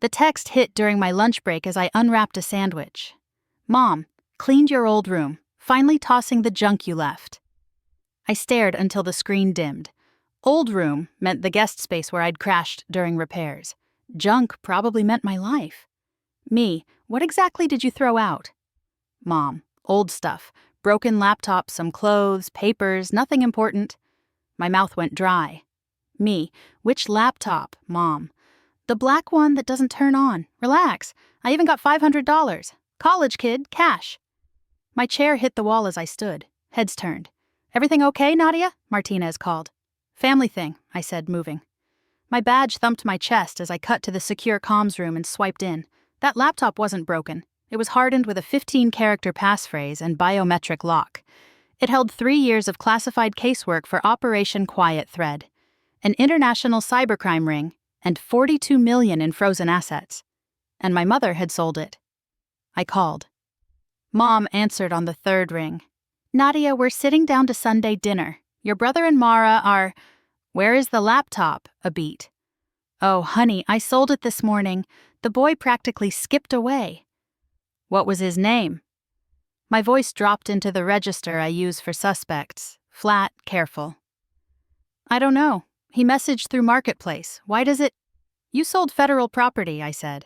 The text hit during my lunch break as I unwrapped a sandwich. Mom, cleaned your old room, finally tossing the junk you left. I stared until the screen dimmed. Old room meant the guest space where I'd crashed during repairs. Junk probably meant my life. Me, what exactly did you throw out? Mom, old stuff. Broken laptop, some clothes, papers, nothing important. My mouth went dry. Me, which laptop, Mom? The black one that doesn't turn on. Relax. I even got $500. College kid, cash. My chair hit the wall as I stood. Heads turned. Everything okay, Nadia? Martinez called. Family thing, I said, moving. My badge thumped my chest as I cut to the secure comms room and swiped in. That laptop wasn't broken. It was hardened with a 15-character passphrase and biometric lock. It held 3 years of classified casework for Operation Quiet Thread, an international cybercrime ring, and $42 million in frozen assets. And my mother had sold it. I called. Mom answered on the third ring. Nadia, we're sitting down to Sunday dinner. Your brother and Mara are... Where is the laptop? A beat. Oh, honey, I sold it this morning. The boy practically skipped away. What was his name? My voice dropped into the register I use for suspects. Flat, careful. I don't know. He messaged through Marketplace. Why does it... You sold federal property, I said.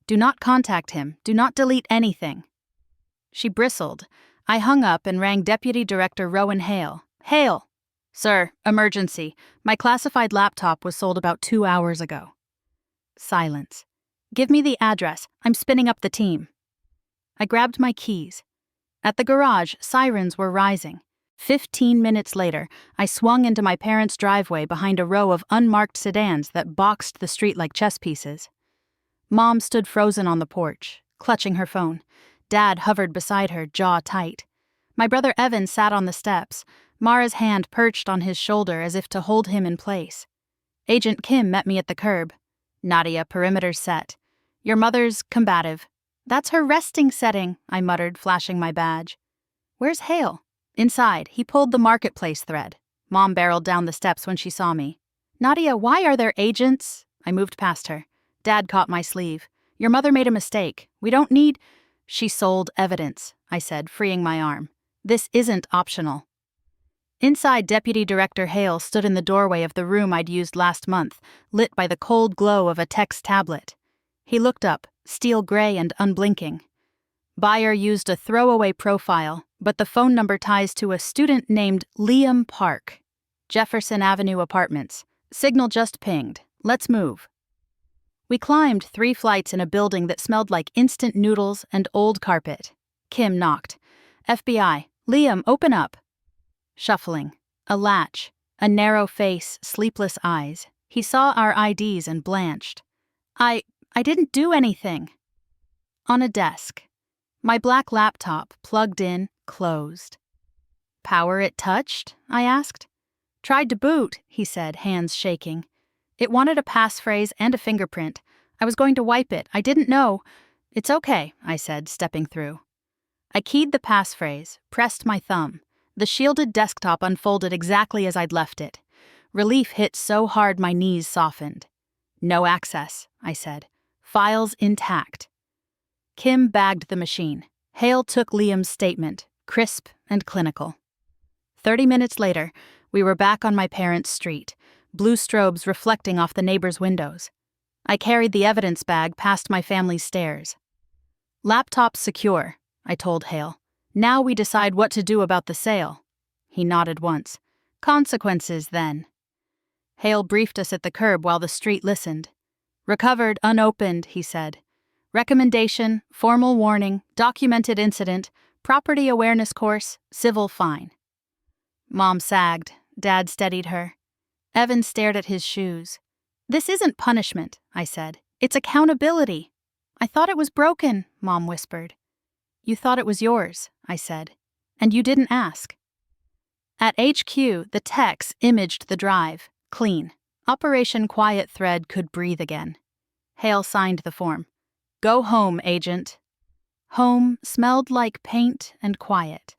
Do not contact him. Do not delete anything. She bristled. I hung up and rang Deputy Director Rowan Hale. Hale! Sir, emergency. My classified laptop was sold about 2 hours ago. Silence. Give me the address. I'm spinning up the team. I grabbed my keys. At the garage, sirens were rising. 15 minutes later, I swung into my parents' driveway behind a row of unmarked sedans that boxed the street like chess pieces. Mom stood frozen on the porch, clutching her phone. Dad hovered beside her, jaw tight. My brother Evan sat on the steps, Mara's hand perched on his shoulder as if to hold him in place. Agent Kim met me at the curb. Nadia, perimeter set. Your mother's combative. That's her resting setting, I muttered, flashing my badge. Where's Hale? Inside, he pulled the Marketplace thread. Mom barreled down the steps when she saw me. Nadia, why are there agents? I moved past her. Dad caught my sleeve. Your mother made a mistake. We don't need... She sold evidence, I said, freeing my arm. This isn't optional. Inside, Deputy Director Hale stood in the doorway of the room I'd used last month, lit by the cold glow of a text tablet. He looked up, steel gray and unblinking. Buyer used a throwaway profile, but the phone number ties to a student named Liam Park. Jefferson Avenue Apartments. Signal just pinged. Let's move. We climbed 3 flights in a building that smelled like instant noodles and old carpet. Kim knocked. FBI. Liam, open up. Shuffling. A latch. A narrow face, sleepless eyes. He saw our IDs and blanched. I didn't do anything. On a desk. My black laptop, plugged in, closed. Power it touched? I asked. Tried to boot, he said, hands shaking. It wanted a passphrase and a fingerprint. I was going to wipe it. I didn't know. It's okay, I said, stepping through. I keyed the passphrase, pressed my thumb. The shielded desktop unfolded exactly as I'd left it. Relief hit so hard my knees softened. No access, I said. Files intact. Kim bagged the machine. Hale took Liam's statement, crisp and clinical. 30 minutes later, we were back on my parents' street, blue strobes reflecting off the neighbors' windows. I carried the evidence bag past my family's stairs. Laptop secure, I told Hale. Now we decide what to do about the sale. He nodded once. Consequences, then. Hale briefed us at the curb while the street listened. Recovered, unopened, he said. Recommendation, formal warning, documented incident, property awareness course, civil fine. Mom sagged. Dad steadied her. Evan stared at his shoes. This isn't punishment, I said. It's accountability. I thought it was broken, Mom whispered. You thought it was yours, I said. And you didn't ask. At HQ, the techs imaged the drive. Clean. Operation Quiet Thread could breathe again. Hale signed the form. Go home, agent. Home smelled like paint and quiet.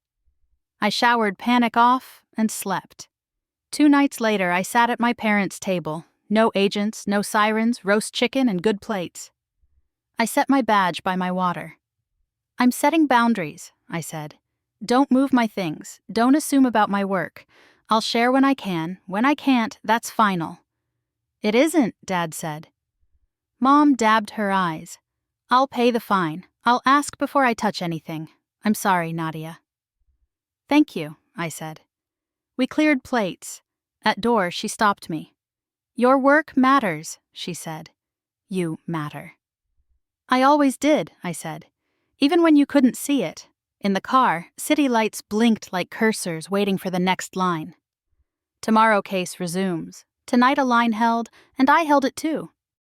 I showered panic off and slept. 2 nights later, I sat at my parents' table. No agents, no sirens, roast chicken, and good plates. I set my badge by my water. I'm setting boundaries, I said. Don't move my things. Don't assume about my work. I'll share when I can. When I can't, that's final. It isn't, Dad said. Mom dabbed her eyes. I'll pay the fine. I'll ask before I touch anything. I'm sorry, Nadia. Thank you, I said. We cleared plates. At door, she stopped me. Your work matters, she said. You matter. I always did, I said. Even when you couldn't see it. In the car, city lights blinked like cursors waiting for the next line. Tomorrow case resumes. Tonight a line held, and I held it too.